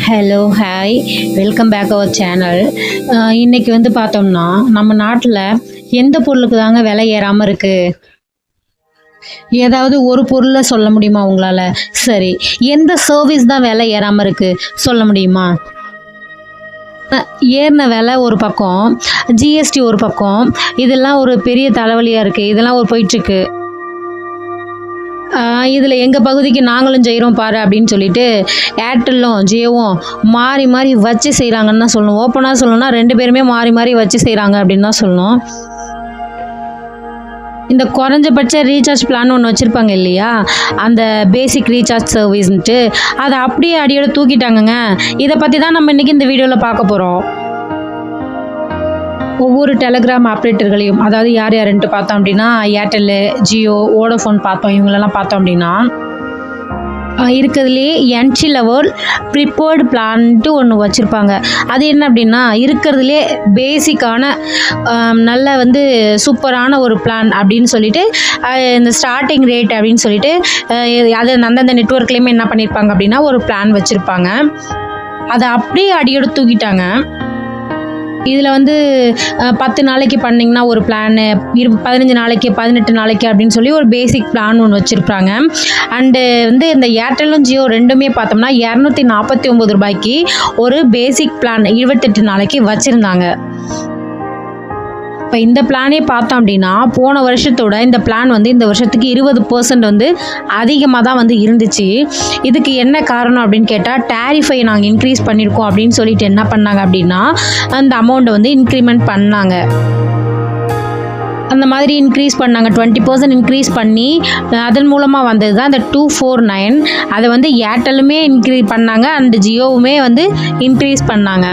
Hello hi welcome back our channel. இன்னைக்கு வந்து பார்த்தோம்னா நம்ம நாட்டில் எந்த பொருளுக்கு தாங்க விலை ஏறாமல் இருக்குது? ஏதாவது ஒரு பொருளை சொல்ல முடியுமா உங்களால்? சரி, எந்த சர்வீஸ் தான் விலை ஏறாமல் இருக்குது சொல்ல முடியுமா? ஏறின விலை ஒரு பக்கம், ஜிஎஸ்டி ஒரு பக்கம், இதெல்லாம் ஒரு பெரிய தலைவலியாக இருக்குது. இதெல்லாம் ஒரு போயிட்டுருக்கு. இதில் எங்கள் பகுதிக்கு நாங்களும் செய்கிறோம் பாரு அப்படின்னு சொல்லிட்டு ஏர்டெல்லும் ஜியோவும் மாறி மாறி வச்சு செய்கிறாங்கன்னு தான் சொல்லணும். ஓப்பனாக சொல்லணும்னா ரெண்டு பேருமே மாறி மாறி வச்சு செய்கிறாங்க அப்படின்னு தான் சொல்லணும். இந்த குறைஞ்சபட்ச ரீசார்ஜ் பிளான் ஒன்று வச்சுருப்பாங்க இல்லையா, அந்த பேசிக் ரீசார்ஜ் சர்வீஸ்ன்ட்டு அதை அப்படியே அடியோட தூக்கிட்டாங்கங்க. இதை பற்றி தான் நம்ம இன்றைக்கி இந்த வீடியோவில் பார்க்க போகிறோம். ஒவ்வொரு டெலகிராம் ஆப்ரேட்டர்களையும், அதாவது யார் யாருன்ட்டு பார்த்தோம் அப்படின்னா ஏர்டெல்லு, ஜியோ, வோடஃபோன் பார்த்தோம். இவங்களெல்லாம் பார்த்தோம் அப்படின்னா இருக்கிறதுலே என்ட்ரி லெவல் ப்ரிப்பேர்டு பிளான்ட்டு ஒன்று வச்சுருப்பாங்க. அது என்ன அப்படின்னா இருக்கிறதுலே பேசிக்கான நல்ல வந்து சூப்பரான ஒரு பிளான் அப்படின்னு சொல்லிட்டு இந்த ஸ்டார்டிங் ரேட் அப்படின்னு சொல்லிட்டு அது அந்தந்த நெட்வொர்க்லேயுமே என்ன பண்ணியிருப்பாங்க அப்படின்னா ஒரு பிளான் வச்சுருப்பாங்க. அதை அப்படியே அடியோடு தூக்கிட்டாங்க. இதில் வந்து 10 நாளைக்கு பண்ணிங்கன்னா ஒரு பிளானு, 15 நாளைக்கு, 18 நாளைக்கு அப்படின்னு சொல்லி ஒரு பேசிக் பிளான் ஒன்று வச்சுருப்பாங்க. அண்டு வந்து இந்த ஏர்டெல்லும் ஜியோ ரெண்டுமே பார்த்தோம்னா 249 ரூபாய்க்கு ஒரு பேசிக் பிளான் 28 நாளைக்கு வச்சுருந்தாங்க. இப்போ இந்த பிளானே பார்த்தோம் அப்படின்னா போன வருஷத்தோட இந்த பிளான் வந்து இந்த வருஷத்துக்கு 20% வந்து அதிகமாக தான் வந்து இருந்துச்சு. இதுக்கு என்ன காரணம் அப்படின்னு கேட்டால் டேரிஃபை நாங்கள் இன்க்ரீஸ் பண்ணியிருக்கோம் அப்படின்னு சொல்லிட்டு என்ன பண்ணாங்க அப்படின்னா அந்த அமௌண்ட்டை வந்து இன்க்ரிமெண்ட் பண்ணாங்க. அந்த மாதிரி இன்க்ரீஸ் பண்ணாங்க, 20% இன்க்ரீஸ் பண்ணி அதன் மூலமாக வந்தது தான் இந்த 249. அதை வந்து ஏர்டெல்லுமே இன்க்ரீஸ் பண்ணாங்க அண்ட் ஜியோவுமே வந்து இன்க்ரீஸ் பண்ணாங்க.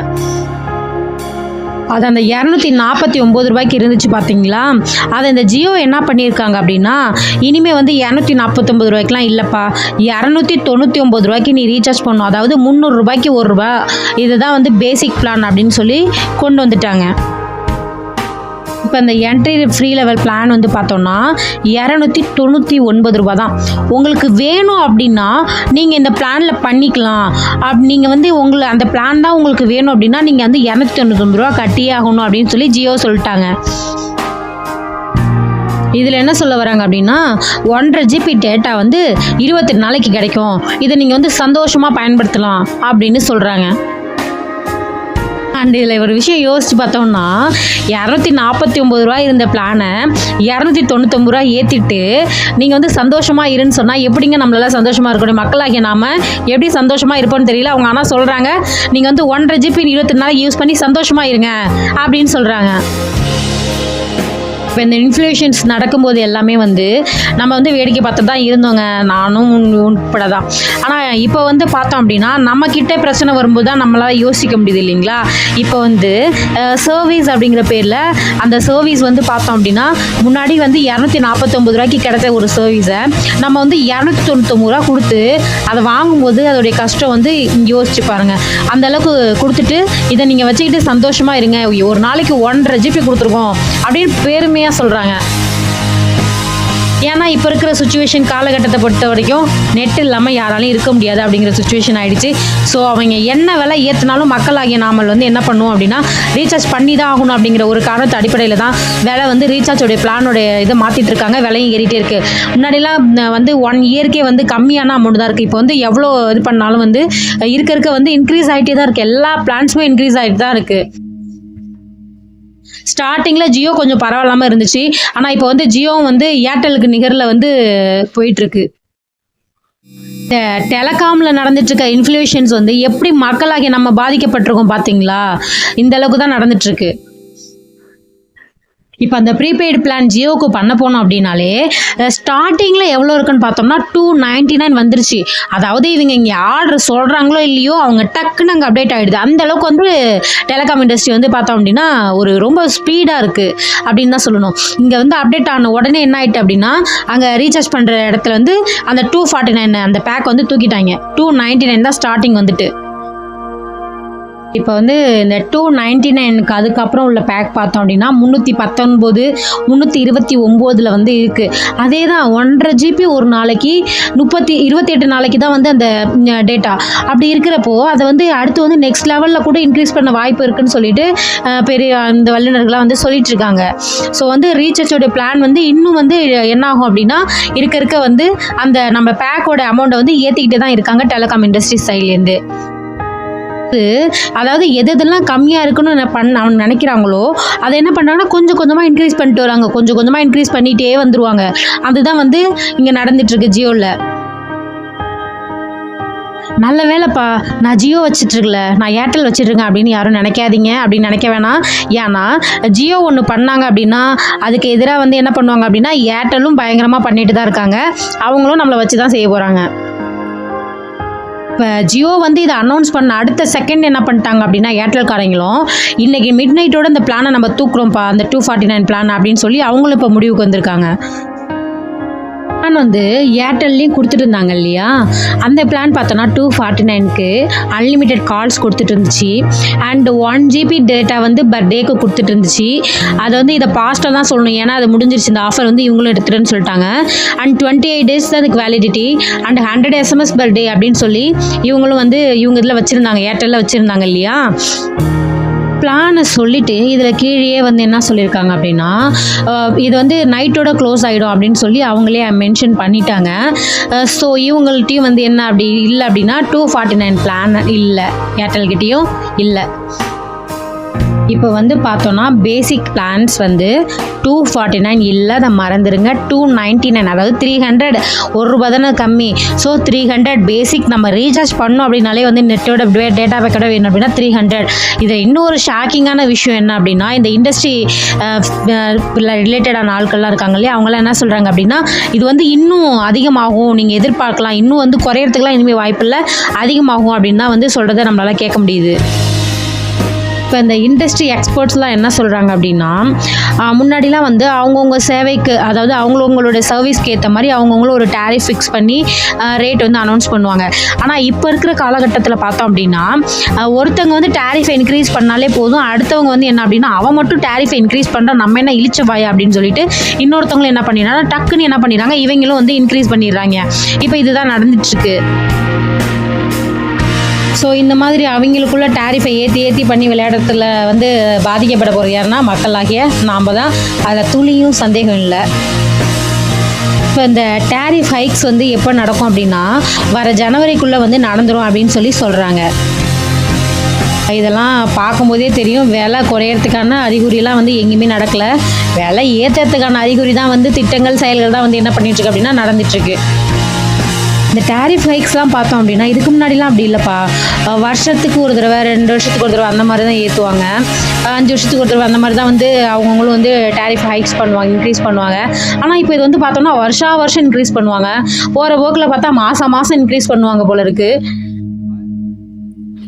அது அந்த 249 ரூபாய்க்கு இருந்துச்சு பார்த்தீங்களா? அதை இந்த ஜியோ என்ன பண்ணியிருக்காங்க அப்படின்னா இனிமேல் வந்து 249 ரூபாய்க்குலாம் இல்லைப்பா, 299 ரூபாய்க்கு நீ ரீசார்ஜ் பண்ணணும். அதாவது 300 ரூபாய்க்கு 1 ரூபா, இதுதான் வந்து பேசிக் பிளான் அப்படின்னு சொல்லி கொண்டு வந்துட்டாங்க. இப்போ இந்த என்ட்ரி ஃப்ரீ லெவல் பிளான் வந்து பார்த்தோன்னா 299 ரூபா தான். உங்களுக்கு வேணும் அப்படின்னா நீங்கள் இந்த பிளானில் பண்ணிக்கலாம். நீங்கள் வந்து அந்த பிளான் தான் உங்களுக்கு வேணும் அப்படின்னா நீங்கள் வந்து 299 ரூபா கட்டியே ஆகணும் அப்படின்னு சொல்லி ஜியோ சொல்லிட்டாங்க. இதில் என்ன சொல்ல வராங்க அப்படின்னா 1.5 GB டேட்டா வந்து 28 நாளைக்கு கிடைக்கும், இதை நீங்கள் வந்து சந்தோஷமாக பயன்படுத்தலாம் அப்படின்னு சொல்கிறாங்க. அண்ட் இதில் ஒரு விஷயம் யோசித்து பார்த்தோம்னா 249 ரூபா இருந்த பிளானை 299 ரூபா ஏற்றிட்டு நீங்கள் வந்து சந்தோஷமாக இருன்னு சொன்னால் எப்படிங்க நம்மளால சந்தோஷமாக இருக்கணும்? மக்களாகிய நாம் எப்படி சந்தோஷமாக இருப்போம்னு தெரியல. அவங்க ஆனால் சொல்கிறாங்க நீங்கள் வந்து 1.5 GB 28 நாள் யூஸ் பண்ணி சந்தோஷமாக இருங்க அப்படின்னு சொல்கிறாங்க. இப்போ இந்த இன்ஃப்ளூஷன்ஸ் நடக்கும்போது எல்லாமே வந்து நம்ம வந்து வேடிக்கை பார்த்து தான் இருந்தோங்க, நானும் உட்பட தான். ஆனால் இப்போ வந்து பார்த்தோம் அப்படின்னா நம்மக்கிட்ட பிரச்சனை வரும்போது தான் நம்மளால் யோசிக்க முடியுது இல்லைங்களா? இப்போ வந்து சர்வீஸ் அப்படிங்கிற பேரில் அந்த சர்வீஸ் வந்து பார்த்தோம் அப்படின்னா முன்னாடி வந்து 249 ரூபாய்க்கு கிடைச்ச ஒரு சர்வீஸை நம்ம வந்து 299 ரூபா கொடுத்து அதை வாங்கும்போது அதோடைய கஷ்டம் வந்து யோசிச்சு பாருங்கள். அந்தளவுக்கு கொடுத்துட்டு இதை நீங்கள் வச்சுக்கிட்டு சந்தோஷமாக இருங்க, ஒரு நாளைக்கு 1.5 GB கொடுத்துருக்கோம் அப்படின்னு பெருமையாக சொல்கிறாங்க. ஏன்னா இப்போ இருக்கிற சுச்சுவேஷன் காலகட்டத்தை பொறுத்த வரைக்கும் நெட் இல்லாமல் யாராலையும் இருக்க முடியாது அப்படிங்கிற சுச்சுவேஷன் ஆகிடுச்சு. ஸோ அவங்க என்ன விலை ஏற்றினாலும் மக்களாகிய நாமல் வந்து என்ன பண்ணுவோம் அப்படின்னா ரீசார்ஜ் பண்ணி தான் ஆகணும் அப்படிங்கிற ஒரு காரணத்து அடிப்படையில் தான் விலை வந்து ரீசார்ஜோடைய பிளானோடைய இதை மாற்றிட்டு இருக்காங்க. விலையும் ஏறிட்டே இருக்குது. முன்னாடிலாம் வந்து 1 இயர்க்கே வந்து கம்மியான அமௌண்ட் தான் இருக்குது. இப்போ வந்து எவ்வளோ இது பண்ணாலும் வந்து இருக்க வந்து இன்க்ரீஸ் ஆகிட்டே தான் இருக்குது. எல்லா பிளான்ஸுமே இன்க்ரீஸ் ஆகிட்டு தான் இருக்குது. ஸ்டார்டிங்கில் ஜியோ கொஞ்சம் பரவாயில்லாமல் இருந்துச்சு. ஆனால் இப்போ வந்து ஜியோவும் வந்து ஏர்டெலுக்கு நிகரில் வந்து போயிட்டுருக்கு. இந்த டெலகாமில் நடந்துட்டுருக்க இன்ஃப்ளூஷன்ஸ் வந்து எப்படி மக்களாகி நம்ம பாதிக்கப்பட்டிருக்கோம் பார்த்தீங்களா? இந்த அளவுக்கு தான் நடந்துட்டுருக்கு. இப்போ அந்த ப்ரீபெய்டு பிளான் ஜியோவுக்கு பண்ண போனோம் அப்படின்னாலே ஸ்டார்டிங்கில் எவ்வளோ இருக்குன்னு பார்த்தோம்னா 299 வந்துருச்சு. அதாவது இவங்க இங்கே ஆர்டர் சொல்கிறாங்களோ இல்லையோ அவங்க டக்குன்னு அங்கே அப்டேட் ஆகிடுது. அந்தளவுக்கு வந்து டெலிகாம் இண்டஸ்ட்ரி வந்து பார்த்தோம் அப்படின்னா ஒரு ரொம்ப ஸ்பீடாக இருக்குது அப்படின்னு தான் சொல்லணும். இங்கே வந்து அப்டேட் ஆன உடனே என்ன ஆகிட்டு அப்படின்னா அங்கே ரீசார்ஜ் பண்ணுற இடத்துல வந்து அந்த 249 அந்த பேக் வந்து தூக்கிட்டாங்க. 299 தான் ஸ்டார்டிங் வந்துட்டு. இப்போ வந்து இந்த 299க்கு அதுக்கப்புறம் உள்ள பேக் பார்த்தோம் அப்படின்னா 319 329 வந்து இருக்குது. அதே தான் 1.5 GB ஒரு நாளைக்கு 28 நாளைக்கு தான் வந்து அந்த டேட்டா. அப்படி இருக்கிறப்போ அதை வந்து அடுத்து வந்து நெக்ஸ்ட் லெவலில் கூட இன்க்ரீஸ் பண்ண வாய்ப்பு இருக்குன்னு சொல்லிட்டு பெரிய அந்த வல்லுநர்கள்லாம் வந்து சொல்லிட்டு இருக்காங்க. ஸோ வந்து ரீசார்ஜோட பிளான் வந்து இன்னும் வந்து என்ன ஆகும் அப்படின்னா இருக்க வந்து அந்த நம்ம பேக்கோட அமௌண்ட்டை வந்து ஏற்றிக்கிட்டே தான் இருக்காங்க டெலிகாம் இண்டஸ்ட்ரி சைட்லேருந்து. அதாவது எதெல்லாம் கம்மியாக இருக்குன்னு அவன் நினைக்கிறாங்களோ அதை என்ன பண்ணுறாங்கன்னா கொஞ்சம் கொஞ்சமாக இன்க்ரீஸ் பண்ணிட்டு வராங்க, கொஞ்சம் கொஞ்சமாக இன்க்ரீஸ் பண்ணிகிட்டே வந்துருவாங்க. அதுதான் வந்து இங்கே நடந்துட்டுருக்கு ஜியோவில். நல்ல வேலைப்பா நான் ஜியோ வச்சிட்ருக்கல, நான் ஏர்டெல் வச்சிட்ருக்கேன் அப்படின்னு யாரும் நினைக்காதீங்க, அப்படின்னு நினைக்க வேணாம். ஏன்னா ஜியோ ஒன்று பண்ணாங்க அப்படின்னா அதுக்கு எதிராக வந்து என்ன பண்ணுவாங்க அப்படின்னா ஏர்டெல்லும் பயங்கரமாக பண்ணிட்டு தான் இருக்காங்க. அவங்களும் நம்மளை வச்சு தான் செய்ய போகிறாங்க. இப்போ ஜியோ வந்து இதை அனௌன்ஸ் பண்ண அடுத்த செகண்ட் என்ன பண்ணிட்டாங்க அப்படின்னா ஏர்டெல்காரங்களும் இன்றைக்கி மிட் நைட்டோட இந்த பிளானை நம்ம தூக்குறோம்ப்பா, அந்த 249 பிளான் அப்படின்னு சொல்லி அவங்களும் இப்போ முடிவுக்கு வந்திருக்காங்க. பிளான் வந்து ஏர்டெல்லையும் கொடுத்துட்டு இருந்தாங்க இல்லையா, அந்த பிளான் பார்த்தோன்னா 249க்கு அன்லிமிட்டெட் கால்ஸ் கொடுத்துட்டு இருந்துச்சு. அண்ட் 1 GB டேட்டா வந்து பர் டேக்கு கொடுத்துட்டு இருந்துச்சு. அதை வந்து இதை பாஸ்ட்டாக தான் சொல்லணும், ஏன்னா அது முடிஞ்சிருச்சு, இந்த ஆஃபர் வந்து இவங்களும் எடுத்துட்டுன்னு சொல்லிட்டாங்க. அண்ட் 28 days தான் அதுக்கு validity. And 100 SMS per day அப்படின்னு சொல்லி இவங்களும் வந்து இவங்க இதில் வச்சுருந்தாங்க, ஏர்டெல்லில் வச்சுருந்தாங்க இல்லையா. பிளானை சொல்லிவிட்டு இதில் கீழே வந்து என்ன சொல்லியிருக்காங்க அப்படின்னா இது வந்து நைட்டோட க்ளோஸ் ஆகிடும் அப்படின்னு சொல்லி அவங்களே மென்ஷன் பண்ணிட்டாங்க. ஸோ இவங்கள்ட்டையும் வந்து என்ன அப்படி இல்லை அப்படின்னா 249 பிளான் இல்லை, ஏர்டெல்கிட்டையும் இல்லை. இப்போ வந்து பார்த்தோன்னா பேசிக் பிளான்ஸ் வந்து 249 இல்லை, அதை மறந்துடுங்க. 299 அதாவது 300, ₹1 தானே கம்மி. ஸோ 300 பேசிக் நம்ம ரீசார்ஜ் பண்ணோம் அப்படின்னாலே வந்து நெட்டோட டேட்டா பேக்கோட வேணும் அப்படின்னா 300. இதில் இன்னொரு ஷாக்கிங்கான விஷயம் என்ன அப்படின்னா இந்த இண்டஸ்ட்ரி ரிலேட்டடான ஆட்கள்லாம் இருக்காங்க இல்லையா, அவங்களாம் என்ன சொல்கிறாங்க அப்படின்னா இது வந்து இன்னும் அதிகமாகும், நீங்கள் எதிர்பார்க்கலாம், இன்னும் வந்து குறையறதுக்குலாம் இனிமேல் வாய்ப்பில்லை, அதிகமாகும் அப்படின்னு தான் வந்து சொல்கிறத நம்மளால் கேட்க முடியுது. இப்போ இந்த இண்டஸ்ட்ரி எக்ஸ்பர்ட்ஸ்லாம் என்ன சொல்கிறாங்க அப்படின்னா முன்னாடிலாம் வந்து அவங்கவுங்க சேவைக்கு, அதாவது அவங்கவுங்களோட சர்வீஸ்க்கு ஏற்ற மாதிரி அவங்கவுங்களும் ஒரு டேரிஃப் ஃபிக்ஸ் பண்ணி ரேட் வந்து அனௌன்ஸ் பண்ணுவாங்க. ஆனால் இப்போ இருக்கிற காலகட்டத்தில் பார்த்தோம் அப்படின்னா ஒருத்தவங்க வந்து டேரிஃபை இன்க்ரீஸ் பண்ணாலே போதும், அடுத்தவங்க வந்து என்ன அப்படின்னா அவன் மட்டும் டேரிஃபை இன்க்ரீஸ் பண்ணுறா, நம்ம என்ன இழிச்ச வாயா அப்படின்னு சொல்லிட்டு இன்னொருத்தவங்களும் என்ன பண்ணிடுறாங்க, டக்குன்னு என்ன பண்ணிடுறாங்க, இவங்களும் வந்து இன்க்ரீஸ் பண்ணிடுறாங்க. இப்போ இதுதான் நடந்துட்டுருக்கு. ஸோ இந்த மாதிரி அவங்களுக்குள்ள டேரிஃபை ஏற்றி பண்ணி விளையாடுறதுல வந்து பாதிக்கப்பட போகிற யாருன்னா மக்களாகிய நாம் தான், அதில் துளியும் சந்தேகம் இல்லை. இப்போ இந்த டேரிஃப் ஹைக்ஸ் வந்து எப்போ நடக்கும் அப்படின்னா வர ஜனவரிக்குள்ளே வந்து நடந்துடும் அப்படின்னு சொல்லி சொல்கிறாங்க. இதெல்லாம் பார்க்கும்போதே தெரியும் விலை குறையறதுக்கான அறிகுறியெல்லாம் வந்து எங்கேயுமே நடக்கலை, விலை ஏற்றுறதுக்கான அறிகுறி தான் வந்து திட்டங்கள் செயல்கள் தான் வந்து என்ன பண்ணிகிட்ருக்கு அப்படின்னா நடந்துகிட்ருக்கு. இந்த டேரிஃப் ஹைக்ஸ்லாம் பார்த்தோம் அப்படின்னா இதுக்கு முன்னாடிலாம் அப்படி இல்லைப்பா, வருஷத்துக்கு ஒரு தடவை 2 வருஷத்துக்கு ஒரு தடவை அந்த மாதிரி தான் ஏற்றுவாங்க, 5 வருஷத்துக்கு ஒரு தடவை அந்த மாதிரி தான் வந்து அவங்களும் வந்து டேரிஃப் ஹைக்ஸ் பண்ணுவாங்க, இன்க்ரீஸ் பண்ணுவாங்க. ஆனால் இப்போ இது வந்து பார்த்தோம்னா வருஷம் இன்க்ரீஸ் பண்ணுவாங்க, போகிற போக்கில் பார்த்தா மாதம் இன்க்ரீஸ் பண்ணுவாங்க போல இருக்குது.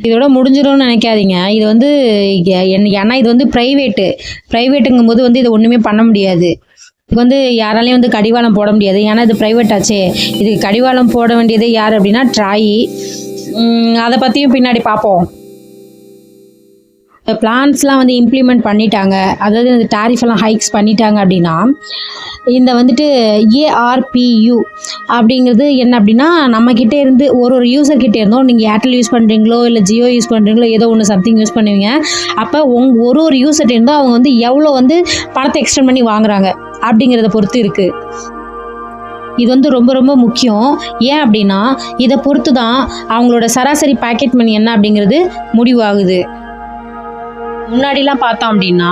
இதோட முடிஞ்சிடும்னு நினைக்காதீங்க. இது வந்து ஏன்னா இது வந்து ப்ரைவேட்டுங்கும் போது வந்து இதை ஒன்றுமே பண்ண முடியாது. இதுக்கு வந்து யாராலையும் வந்து கடிவாளம் போட முடியாது, ஏன்னா இது ப்ரைவேட் ஆச்சே. இதுக்கு கடிவாளம் போட வேண்டியது யார் அப்படின்னா ட்ராய். அதை பற்றியும் பின்னாடி பார்ப்போம். பிளான்ஸ்லாம் வந்து இம்ப்ளிமெண்ட் பண்ணிட்டாங்க, அதாவது இந்த டேரிஃபெல்லாம் ஹைக்ஸ் பண்ணிட்டாங்க அப்படின்னா இந்த வந்துட்டு ARPU அப்படிங்கிறது என்ன அப்படின்னா நம்மக்கிட்டே இருந்து ஒரு யூசர்கிட்டே இருந்தோம், நீங்கள் ஏர்டெல் யூஸ் பண்ணுறீங்களோ இல்லை ஜியோ யூஸ் பண்ணுறீங்களோ ஏதோ ஒன்று சம்திங் யூஸ் பண்ணுவீங்க, அப்போ ஒரு யூசர்கிட்ட இருந்தோ அவங்க வந்து எவ்வளோ வந்து பணத்தை எக்ஸ்டெண்ட் பண்ணி வாங்குறாங்க அப்படிங்கிறத பொறுத்து இருக்குது. இது வந்து ரொம்ப ரொம்ப முக்கியம். ஏன் அப்படின்னா இதை பொறுத்து தான் அவங்களோட சராசரி பாக்கெட் மணி என்ன அப்படிங்கிறது முடிவாகுது. முன்னாடிலாம் பார்த்தோம் அப்படின்னா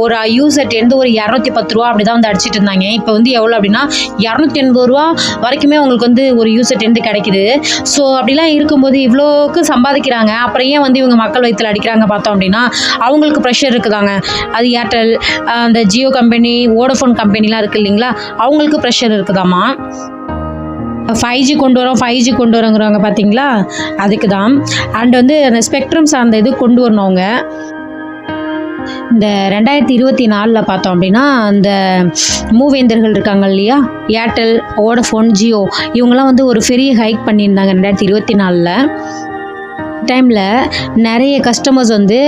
ஒரு யூசர்ட்டேருந்து ஒரு 210 ரூபா அப்படி தான் வந்து அடிச்சிட்டு இருந்தாங்க. இப்போ வந்து எவ்வளோ அப்படின்னா 280 ரூபா வரைக்குமே அவங்களுக்கு வந்து ஒரு யூசர்ட்டேருந்து கிடைக்குது. ஸோ அப்படிலாம் இருக்கும்போது இவ்வளோக்கு சம்பாதிக்கிறாங்க, அப்புறம் ஏன் வந்து இவங்க மக்கள் வயிற்றில் அடிக்கிறாங்க பார்த்தோம் அப்படின்னா அவங்களுக்கு ப்ரெஷர் இருக்குதாங்க. அது ஏர்டெல், அந்த ஜியோ கம்பெனி, வோடஃபோன் கம்பெனிலாம் இருக்குது இல்லைங்களா, அவங்களுக்கு ப்ரெஷர் இருக்குதாம்மா. 5G கொண்டு வரோங்கிறாங்க பார்த்தீங்களா, அதுக்கு தான். அண்ட் வந்து அந்த ஸ்பெக்ட்ரம் சார்ந்த இது கொண்டு வரணும் அவங்க. இந்த 2024 பார்த்தோம் அப்படின்னா அந்த மூவேந்தர்கள் இருக்காங்க இல்லையா, ஏர்டெல், வோடஃபோன், ஜியோ, இவங்கெல்லாம் வந்து ஒரு பெரிய ஹைக் பண்ணியிருந்தாங்க 2024. டைமில் நிறைய கஸ்டமர்ஸ் வந்து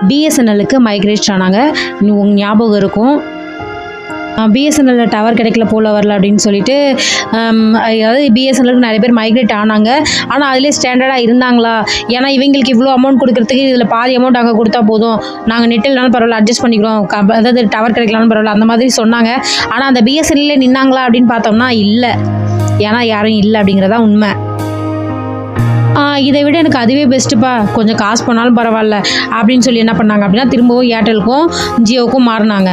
பிஎஸ்என்எல்லுக்கு மைக்ரேட் ஆனாங்க. உங்களுக்கு ஞாபகம் இருக்கும், பிஎஸ்என்எல்ல டவர் கிடைக்கல போல வரல அப்படின்னு சொல்லிட்டு அதாவது பிஎஸ்என்எல்லுக்கு நிறைய பேர் மைக்ரேட் ஆனாங்க. ஆனால் அதிலே ஸ்டாண்டர்டாக இருந்தாங்களா? ஏன்னா இவங்களுக்கு இவ்வளோ அமௌண்ட் கொடுக்குறதுக்கு இதில் பாதி அமௌண்ட் அங்கே கொடுத்தா போதும், நாங்கள் நெட்டில்னாலும் பரவாயில்ல அட்ஜஸ்ட் பண்ணிக்கிறோம், அதாவது டவர் கிடைக்கலாலும் பரவாயில்ல அந்த மாதிரி சொன்னாங்க. ஆனால் அந்த பிஎஸ்என்எல்லே நின்னாங்களா அப்படின்னு பார்த்தோம்னா இல்லை, ஏன்னா யாரும் இல்லை அப்படிங்கிறதா உண்மை. இதை விட எனக்கு அதுவே பெஸ்ட்டுப்பா, கொஞ்சம் காசு போனாலும் பரவாயில்ல அப்படின்னு சொல்லி என்ன பண்ணாங்க அப்படின்னா திரும்பவும் ஏர்டெலுக்கும் ஜியோவுக்கும் மாறினாங்க.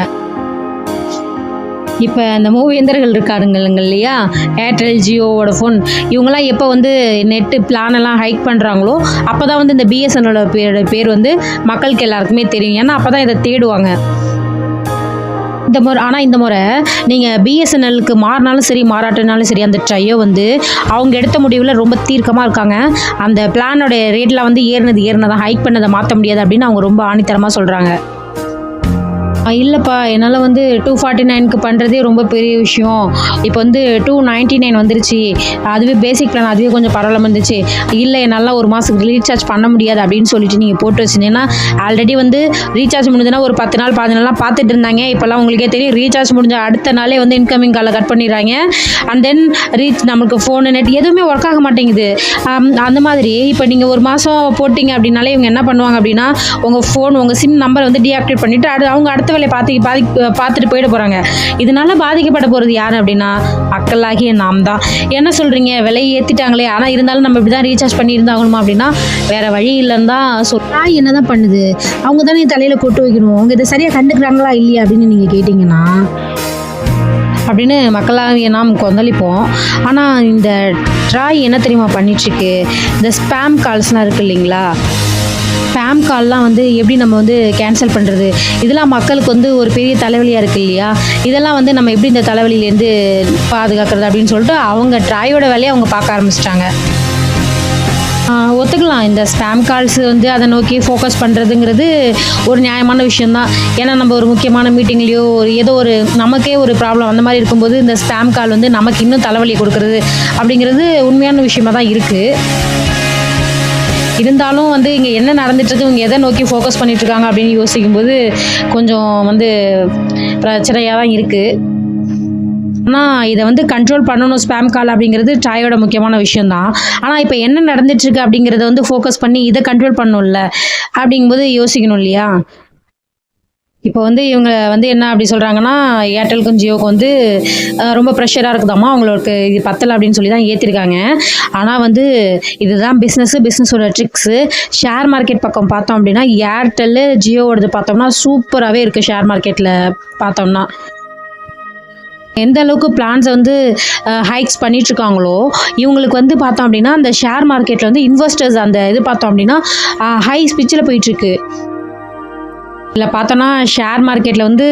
இப்போ இந்த மூவேந்தர்கள் இருக்காருங்க இல்லையா, ஏர்டெல், ஜியோ, வோடஃபோன், இவங்கெல்லாம் எப்போ வந்து நெட்டு பிளானெல்லாம் ஹைக் பண்ணுறாங்களோ அப்போ தான் வந்து இந்த பிஎஸ்என்எல்லோட பேர் வந்து மக்களுக்கு எல்லாருக்குமே தெரியும். ஏன்னா அப்போ தான் இதை தேடுவாங்க. இந்த முறை நீங்கள் பிஎஸ்என்எல்லுக்கு மாறினாலும் சரி மாறாட்டினாலும் சரி, அந்த ட்ரையோ வந்து அவங்க எடுத்த முடிவில் ரொம்ப தீர்க்கமாக இருக்காங்க. அந்த பிளானோட ரேட்லாம் வந்து ஏறினதான், ஹைக் பண்ணதை மாற்ற முடியாது அப்படின்னு அவங்க ரொம்ப ஆணித்தரமாக சொல்கிறாங்க. இல்லைப்பா, என்னால் வந்து 249க்கு பண்ணுறதே ரொம்ப பெரிய விஷயம், இப்போ வந்து 299 வந்துருச்சு, அதுவே பேசிக் பிளான் அதுவே கொஞ்சம் பரவாயில்லாம இருந்துச்சு, இல்லை என்னால் ஒரு மாதத்துக்கு ரீசார்ஜ் பண்ண முடியாது அப்படின்னு சொல்லிட்டு நீங்கள் போட்டு வச்சுருந்தீங்கன்னா, ஆல்ரெடி வந்து ரீசார்ஜ் முடிஞ்சுன்னா ஒரு 10 நாள் 15 நாள்லாம் பார்த்துட்டு இருந்தாங்க. இப்போல்லாம் உங்களுக்கே தெரியும், ரீசார்ஜ் முடிஞ்ச அடுத்த நாளே வந்து இன்கமிங் காலை கட் பண்ணிடுறாங்க. அண்ட் தென் நமக்கு ஃபோனு நெட் எதுவுமே ஒர்க் ஆக மாட்டேங்குது. அந்த மாதிரி இப்போ நீங்கள் ஒரு மாதம் போட்டிங்க அப்படின்னாலே இவங்க என்ன பண்ணுவாங்க அப்படின்னா உங்கள் ஃபோன், உங்கள் சிம் நம்பரை வந்து டீஆக்டிவேட் பண்ணிவிட்டு அவங்க அடுத்த வேலையை பார்த்துட்டு போயிட போகிறாங்க. இதனால பாதிக்கப்பட போகிறது யார் அப்படின்னா மக்களாகிய நாம் தான். என்ன சொல்கிறீங்க, விலையை ஏற்றிட்டாங்களே, ஆனால் இருந்தாலும் நம்ம இப்படி தான் ரீசார்ஜ் பண்ணி இருந்தாகணுமா அப்படின்னா வேறு வழி இல்லைன்னு தான் சொல்கிறேன். என்ன தான் பண்ணுது, அவங்க தானே தலையில் கொட்டு வைக்கணும், அவங்க இதை சரியாக கண்டுக்கிறாங்களா இல்லையா அப்படின்னு நீங்கள் கேட்டிங்கன்னா அப்படின்னு மக்களாகிய நாம் கொந்தளிப்போம். ஆனால் இந்த ட்ராய் என்ன தெரியுமா பண்ணிட்டுருக்கு, இந்த ஸ்பேம் கால்ஸ்லாம் இருக்குது இல்லைங்களா, ஸ்பேம் கால்லாம் வந்து எப்படி நம்ம வந்து கேன்சல் பண்ணுறது, இதெல்லாம் மக்களுக்கு வந்து ஒரு பெரிய தலைவலியாக இருக்குது இல்லையா, இதெல்லாம் வந்து நம்ம எப்படி இந்த தலைவலியிலேருந்து பாதுகாக்கிறது அப்படின்னு சொல்லிட்டு அவங்க ட்ராயோட வேலையை அவங்க பார்க்க ஆரம்பிச்சிட்டாங்க. ஒத்துக்கலாம், இந்த ஸ்பேம் கால்ஸ் வந்து அதை நோக்கி ஃபோக்கஸ் பண்ணுறதுங்கிறது ஒரு நியாயமான விஷயந்தான். ஏன்னா நம்ம ஒரு முக்கியமான மீட்டிங்லேயோ ஏதோ ஒரு நமக்கே ஒரு ப்ராப்ளம் அந்த மாதிரி இருக்கும்போது இந்த ஸ்பேம் கால் வந்து நமக்கு இன்னும் தலைவலியை கொடுக்குறது அப்படிங்கிறது உண்மையான விஷயமாக தான் இருக்குது. இருந்தாலும் வந்து இங்கே என்ன நடந்துட்டுருக்கு, இவங்க எதை நோக்கி ஃபோக்கஸ் பண்ணிகிட்ருக்காங்க அப்படின்னு யோசிக்கும்போது கொஞ்சம் வந்து பிரச்சனையாக தான் இருக்குது. ஆனால் இதை வந்து கண்ட்ரோல் பண்ணணும், ஸ்பேம் கால் அப்படிங்கிறது ட்ராயோட முக்கியமான விஷயந்தான். ஆனால் இப்போ என்ன நடந்துட்டுருக்கு அப்படிங்கிறத வந்து ஃபோக்கஸ் பண்ணி இதை கண்ட்ரோல் பண்ணணும்ல, அப்படிங்கும்போது யோசிக்கணும் இல்லையா. இப்போ வந்து இவங்க வந்து என்ன அப்படி சொல்கிறாங்கன்னா, ஏர்டெலுக்கும் ஜியோவுக்கும் வந்து ரொம்ப ப்ரெஷராக இருக்குதாம்மா, அவங்களுக்கு இது பத்தலை அப்படின்னு சொல்லி தான் ஏற்றிருக்காங்க. ஆனால் வந்து இதுதான் பிஸ்னஸோட ட்ரிக்ஸு. ஷேர் மார்க்கெட் பக்கம் பார்த்தோம் அப்படின்னா ஏர்டெல்லு ஜியோவோடது பார்த்தோம்னா சூப்பராகவே இருக்குது. ஷேர் மார்க்கெட்டில் பார்த்தோம்னா எந்த அளவுக்கு பிளான்ஸை வந்து ஹைக்ஸ் பண்ணிகிட்ருக்காங்களோ இவங்களுக்கு வந்து பார்த்தோம் அப்படின்னா அந்த ஷேர் மார்க்கெட்டில் வந்து இன்வெஸ்டர்ஸ் அந்த இது பார்த்தோம் அப்படின்னா ஹை ஸ்பிச்சில் போயிட்டுருக்கு. இதில் பார்த்தோன்னா ஷேர் மார்க்கெட்டில் வந்து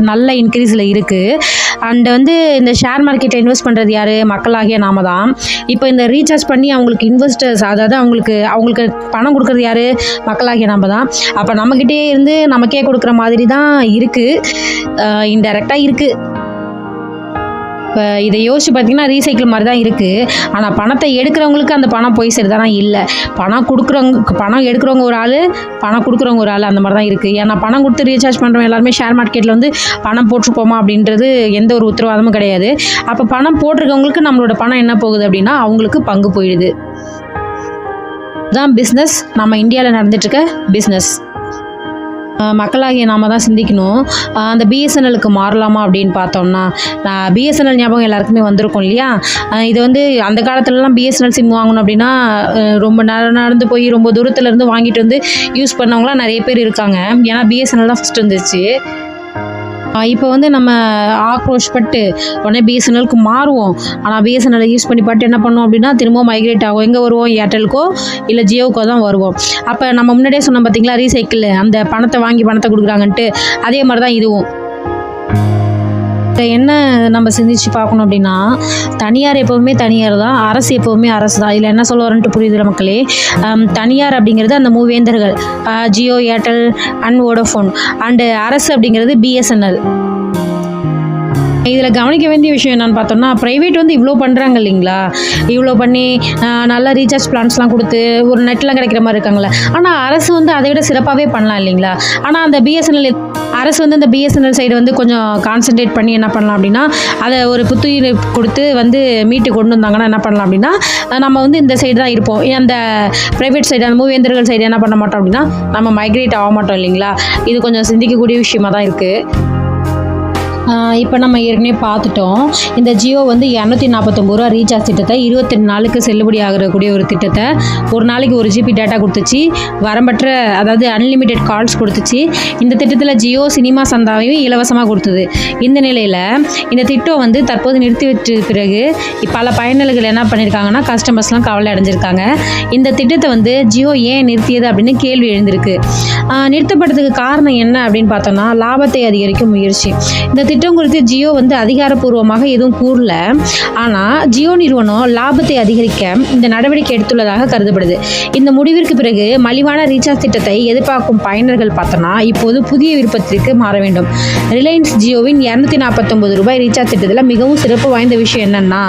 நல்ல இன்க்ரீஸில் இருக்குது. அண்ட் வந்து இந்த ஷேர் மார்க்கெட்டில் இன்வெஸ்ட் பண்ணுறது யார், மக்களாகிய நாம தான். இப்போ இந்த ரீசார்ஜ் பண்ணி அவங்களுக்கு இன்வெஸ்டர்ஸ், அதாவது அவங்களுக்கு பணம் கொடுக்குறது யார், மக்களாகிய நாம தான். அப்போ நம்மக்கிட்டே இருந்து நமக்கே கொடுக்குற மாதிரி தான் இருக்குது, இன்டெரக்டாக இருக்குது. இப்போ இதை யோசிச்சு பார்த்தீங்கன்னா ரீசைக்கிள் மாதிரி தான் இருக்குது. ஆனால் பணத்தை எடுக்கிறவங்களுக்கு அந்த பணம் போய் சரிதானா இல்லை, பணம் எடுக்கிறவங்க ஒரு ஆள், பணம் கொடுக்குறவங்க ஒரு ஆள், அந்த மாதிரி தான் இருக்குது. ஏன்னா பணம் கொடுத்து ரீசார்ஜ் பண்ணுறவங்க எல்லாருமே ஷேர் மார்க்கெட்டில் வந்து பணம் போட்டிருப்போமா அப்படின்றது எந்த ஒரு உத்தரவாதமும் கிடையாது. அப்போ பணம் போட்டிருக்கவங்களுக்கு நம்மளோட பணம் என்ன போகுது அப்படின்னா அவங்களுக்கு பங்கு போயிடுது. இதுதான் பிஸ்னஸ், நம்ம இந்தியாவில் நடந்துட்டுருக்க பிஸ்னஸ். மக்களாகிய நாம தான் சிந்திக்கணும். அந்த பிஎஸ்என்எல்லுக்கு மாறலாமா அப்படின்னு பார்த்தோம்னா, பிஎஸ்என்எல் ஞாபகம் எல்லாருக்குமே வந்திருக்கும் இல்லையா. இது வந்து அந்த காலத்துலலாம் பிஎஸ்என்எல் சிம் வாங்கணும் அப்படின்னா ரொம்ப நடந்து போய் ரொம்ப தூரத்துலேருந்து வாங்கிட்டு வந்து யூஸ் பண்ணவங்களாம் நிறைய பேர் இருக்காங்க. ஏன்னா பிஎஸ்என்எல் தான் ஃபஸ்ட்டு வந்துச்சு. இப்போ வந்து நம்ம ஆக்ரோஷ்பட்டு உடனே பிஎஸ்என்எல்க்கு மாறுவோம். ஆனால் பிஎஸ்என்எல் யூஸ் பண்ணி பார்த்து என்ன பண்ணுவோம் அப்படின்னா திரும்ப மைக்ரேட் ஆகும். எங்கே வருவோம், ஏர்டெலுக்கோ இல்லை ஜியோவுக்கோ தான் வருவோம். அப்போ நம்ம முன்னாடியே சொன்னோம் பார்த்தீங்களா, ரீசைக்கிள், அந்த பணத்தை கொடுக்குறாங்கன்ட்டு, அதே மாதிரி தான் இதுவும். என்ன நம்ம சிந்திச்சு பார்க்கணும் அப்படின்னா, தனியார் எப்போவுமே தனியார் தான், அரசு எப்போவுமே அரசு தான். இதில் என்ன சொல்ல வரேன்ட்டு புரியுது மக்களே. தனியார் அப்படிங்கிறது அந்த மூவேந்தர்கள், Jio, Airtel and Vodafone. And அரசு அப்படிங்கிறது பிஎஸ்என்எல். இதில் கவனிக்க வேண்டிய விஷயம் என்னென்னு பார்த்தோம்னா, ப்ரைவேட் வந்து இவ்வளோ பண்ணுறாங்க இல்லைங்களா, இவ்வளோ பண்ணி நல்லா ரீசார்ஜ் பிளான்ஸ்லாம் கொடுத்து ஒரு நெட்லாம் கிடைக்கிற மாதிரி இருக்காங்களே. ஆனால் அரசு வந்து அதை விட சிறப்பாகவே பண்ணலாம் இல்லைங்களா. ஆனால் அந்த அரசு வந்து அந்த பிஎஸ்என்எல் சைடு வந்து கொஞ்சம் கான்சென்ட்ரேட் பண்ணி என்ன பண்ணலாம் அப்படின்னா, அதை ஒரு புத்துயிர் கொடுத்து வந்து மீட்டு கொண்டு வந்தாங்கன்னா என்ன பண்ணலாம் அப்படின்னா, நம்ம வந்து இந்த சைடு தான் இருப்போம். அந்த ப்ரைவேட் சைடு அந்த மூவேந்தர்கள் சைடு என்ன பண்ண மாட்டோம் அப்படின்னா, நம்ம மைக்ரேட் ஆக மாட்டோம் இல்லைங்களா. இது கொஞ்சம் சிந்திக்கக்கூடிய விஷயமா தான் இருக்குது. இப்போ நம்ம ஏற்கனவே பார்த்துட்டோம். இந்த ஜியோ வந்து ரூ. 249 ரீசார்ஜ் திட்டத்தை 28 நாளுக்கு செல்லுபடி ஆகக்கூடிய ஒரு திட்டத்தை, ஒரு நாளைக்கு 1 GB டேட்டா கொடுத்துச்சு, வரம்பற்ற அதாவது அன்லிமிட்டெட் கால்ஸ் கொடுத்துச்சு. இந்த திட்டத்தில் ஜியோ சினிமா சந்தாவையும் இலவசமாக கொடுத்தது. இந்த நிலையில் இந்த திட்டம் வந்து தற்போது நிறுத்தி வச்ச பிறகு பல பயனாளிகள் என்ன பண்ணியிருக்காங்கன்னா, கஸ்டமர்ஸ்லாம் கவலை அடைஞ்சிருக்காங்க. இந்த திட்டத்தை வந்து ஜியோ ஏன் நிறுத்தியது அப்படின்னு கேள்வி எழுந்திருக்கு. நிறுத்தப்பட்டதுக்கு காரணம் என்ன அப்படின்னு பார்த்தோம்னா, லாபத்தை அதிகரிக்கும் முயற்சி. இந்த திட்டம் குறித்து ஜியோ வந்து அதிகாரப்பூர்வமாக எதுவும் கூறல. ஆனால் ஜியோ நிறுவனம் லாபத்தை அதிகரிக்க இந்த நடவடிக்கை எடுத்துள்ளதாக கருதப்படுது. இந்த முடிவிற்கு பிறகு மலிவான ரீசார்ஜ் திட்டத்தை எதிர்பார்க்கும் பயனர்கள் பார்த்தோன்னா இப்போது புதிய விருப்பத்திற்கு மாற வேண்டும். ரிலையன்ஸ் ஜியோவின் ரூ. 249 ரீசார்ஜ் திட்டத்தில் மிகவும் சிறப்பு வாய்ந்த விஷயம் என்னன்னா,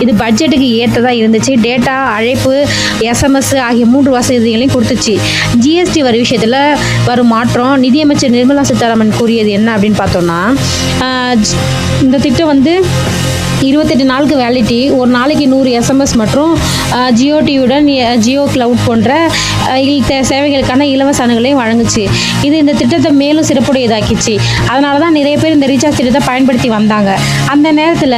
இது பட்ஜெட்டுக்கு ஏற்றதாக இருந்துச்சு. டேட்டா, அழைப்பு, SMS ஆகிய 3 வசதிகளையும் கொடுத்துச்சு. ஜிஎஸ்டி வரி விஷயத்தில் வரும் மாற்றம் நிதியமைச்சர் நிர்மலா சீதாராமன் கூறியது என்ன அப்படின்னு பார்த்தோம்னா, இந்த திட்டம் வந்து 28 நாளுக்கு வேலிட்டி, ஒரு நாளைக்கு 100 SMS மற்றும் ஜியோ டிவியுடன் ஜியோ கிளவுட் போன்ற சேவைகளுக்கான இலவச அணுகலையும் வழங்குச்சு. இது இந்த திட்டத்தை மேலும் சிறப்புடையதாக்கிச்சு. அதனால தான் நிறைய பேர் இந்த ரீசார்ஜ் திட்டத்தை பயன்படுத்தி வந்தாங்க. அந்த நேரத்தில்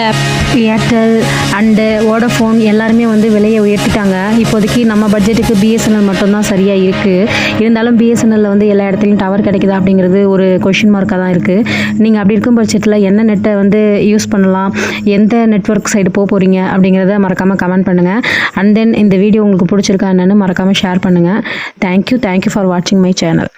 ஏர்டெல் அண்டு வோடஃபோன் எல்லாருமே வந்து விலையை உயர்த்திட்டாங்க. இப்போதைக்கு நம்ம பட்ஜெட்டுக்கு பிஎஸ்என்எல் மட்டும்தான் சரியாக இருக்குது. இருந்தாலும் பிஎஸ்என்எல்ல வந்து எல்லா இடத்துலையும் டவர் கிடைக்குதா அப்படிங்கிறது ஒரு கொஷின் மார்க்காக தான் இருக்குது. நீங்கள் அப்படி இருக்கும் பட்சத்தில் என்ன நெட்டை வந்து யூஸ் பண்ணலாம், எந்த நெட்வொர்க் சைடு போகிறீங்க அப்படிங்கிறத மறக்காமல் கமெண்ட் பண்ணுங்கள். அண்ட் தென் இந்த வீடியோ உங்களுக்கு பிடிச்சிருக்கா என்னன்னு மறக்காமல் ஷேர் பண்ணுங்கள். தேங்க்யூ ஃபார் வாட்சிங் மை சேனல்.